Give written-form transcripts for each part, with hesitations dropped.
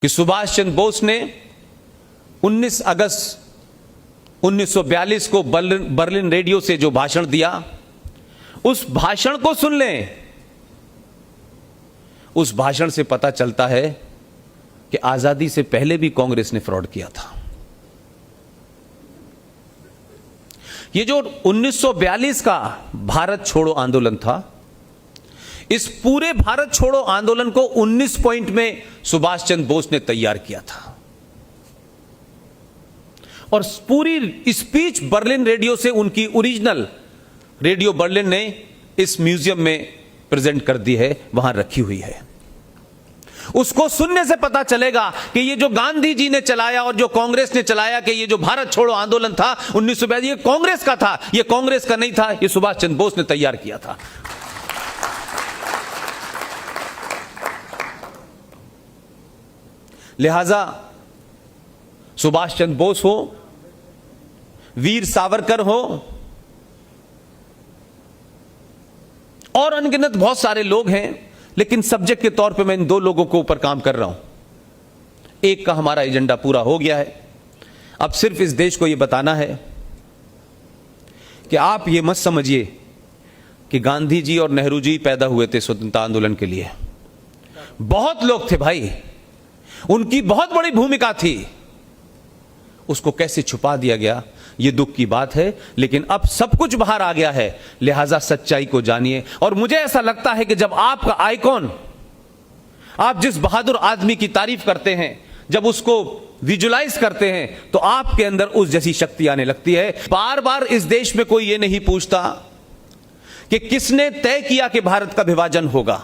कि सुभाष चंद्र बोस ने 19 अगस्त 1942 को बर्लिन रेडियो से जो भाषण दिया, उस भाषण को सुन लें। उस भाषण से पता चलता है कि आजादी से पहले भी कांग्रेस ने फ्रॉड किया था। ये जो 1942 का भारत छोड़ो आंदोलन था, इस पूरे भारत छोड़ो आंदोलन को 19 पॉइंट में सुभाष चंद्र बोस ने तैयार किया था और पूरी स्पीच बर्लिन रेडियो से उनकी ओरिजिनल रेडियो बर्लिन ने इस म्यूजियम में प्रेजेंट कर दी है, वहां रखी हुई है। उसको सुनने से पता चलेगा कि ये जो गांधी जी ने चलाया और जो कांग्रेस ने चलाया कि ये जो भारत छोड़ो आंदोलन था 1942, ये कांग्रेस का था, ये कांग्रेस का नहीं था, ये सुभाष चंद्र बोस ने तैयार किया था। लिहाजा सुभाष चंद्र बोस हो, वीर सावरकर हो और अनगिनत बहुत सारे लोग हैं, लेकिन सब्जेक्ट के तौर पे मैं इन दो लोगों को ऊपर काम कर रहा हूं। एक का हमारा एजेंडा पूरा हो गया है। अब सिर्फ इस देश को यह बताना है कि आप ये मत समझिए कि गांधी जी और नेहरू जी पैदा हुए थे स्वतंत्रता आंदोलन के लिए। बहुत लोग थे भाई, उनकी बहुत बड़ी भूमिका थी। उसको कैसे छुपा दिया गया, यह दुख की बात है, लेकिन अब सब कुछ बाहर आ गया है। लिहाजा सच्चाई को जानिए। और मुझे ऐसा लगता है कि जब आपका आइकॉन, आप जिस बहादुर आदमी की तारीफ करते हैं, जब उसको विजुलाइज करते हैं, तो आपके अंदर उस जैसी शक्ति आने लगती है। बार बार इस देश में कोई यह नहीं पूछता कि किसने तय किया कि भारत का विभाजन होगा।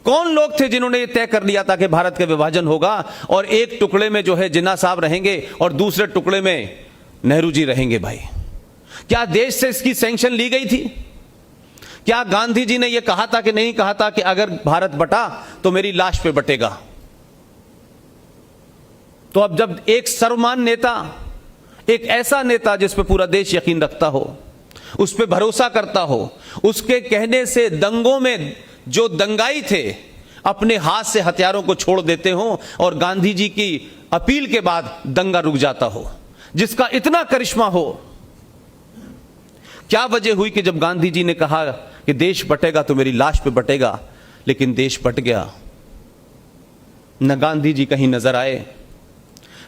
कौन लोग थे जिन्होंने यह तय कर लिया था कि भारत का विभाजन होगा और एक टुकड़े में जो है जिन्ना साहब रहेंगे और दूसरे टुकड़े में नेहरू जी रहेंगे। भाई, क्या देश से इसकी सैंक्शन ली गई थी? क्या गांधी जी ने यह कहा था कि नहीं कहा था कि अगर भारत बटा तो मेरी लाश पे बटेगा? तो अब जब एक सर्वमान्य नेता, एक ऐसा नेता जिस पे पूरा देश यकीन रखता हो, उस पे भरोसा करता हो, उसके कहने से दंगों में जो दंगाई थे अपने हाथ से हथियारों को छोड़ देते हो और गांधी जी की अपील के बाद दंगा रुक जाता हो, जिसका इतना करिश्मा हो, क्या वजह हुई कि जब गांधी जी ने कहा कि देश बटेगा तो मेरी लाश पे बटेगा, लेकिन देश बट गया। न गांधी जी कहीं नजर आए,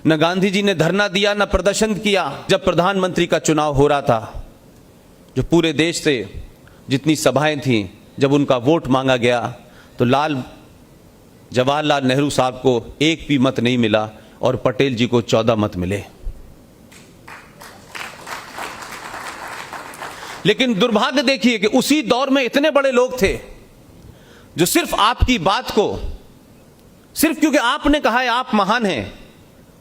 न गांधी जी ने धरना दिया, न प्रदर्शन किया। जब प्रधानमंत्री का चुनाव हो रहा था, जो पूरे देश से जितनी सभाएं थीं, जब उनका वोट मांगा गया तो जवाहरलाल नेहरू साहब को एक भी मत नहीं मिला और पटेल जी को 14 मत मिले। लेकिन दुर्भाग्य देखिए कि उसी दौर में इतने बड़े लोग थे जो सिर्फ आपकी बात को, सिर्फ क्योंकि आपने कहा है आप महान हैं,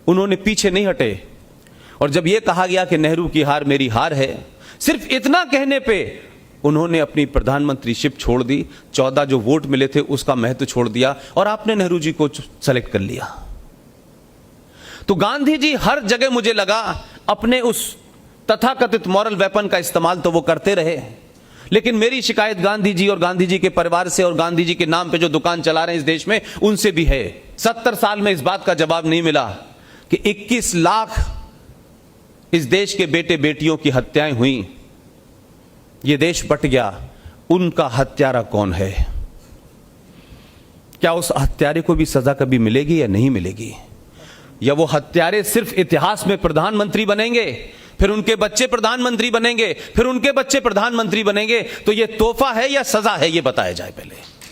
उन्होंने पीछे नहीं हटे। और जब यह कहा गया कि नेहरू की हार मेरी हार है, सिर्फ इतना कहने पे उन्होंने अपनी प्रधानमंत्रीशिप छोड़ दी। 14 जो वोट मिले थे उसका महत्व छोड़ दिया और आपने नेहरू जी को सेलेक्ट कर लिया। तो गांधी जी हर जगह मुझे लगा अपने उस तथाकथित मॉरल वेपन का इस्तेमाल तो वो करते रहे, लेकिन मेरी शिकायत गांधी जी और गांधी जी के परिवार से और गांधी जी के नाम पे जो दुकान चला रहे हैं इस देश में, उनसे भी है। 70 साल में इस बात का जवाब नहीं मिला कि 21 लाख इस देश के बेटे बेटियों की हत्याएं हुई, ये देश बट गया, उनका हत्यारा कौन है? क्या उस हत्यारे को भी सजा कभी मिलेगी या नहीं मिलेगी? या वो हत्यारे सिर्फ इतिहास में प्रधानमंत्री बनेंगे, फिर उनके बच्चे प्रधानमंत्री बनेंगे, फिर उनके बच्चे प्रधानमंत्री बनेंगे? तो ये तोहफा है या सजा है, ये बताया जाए पहले।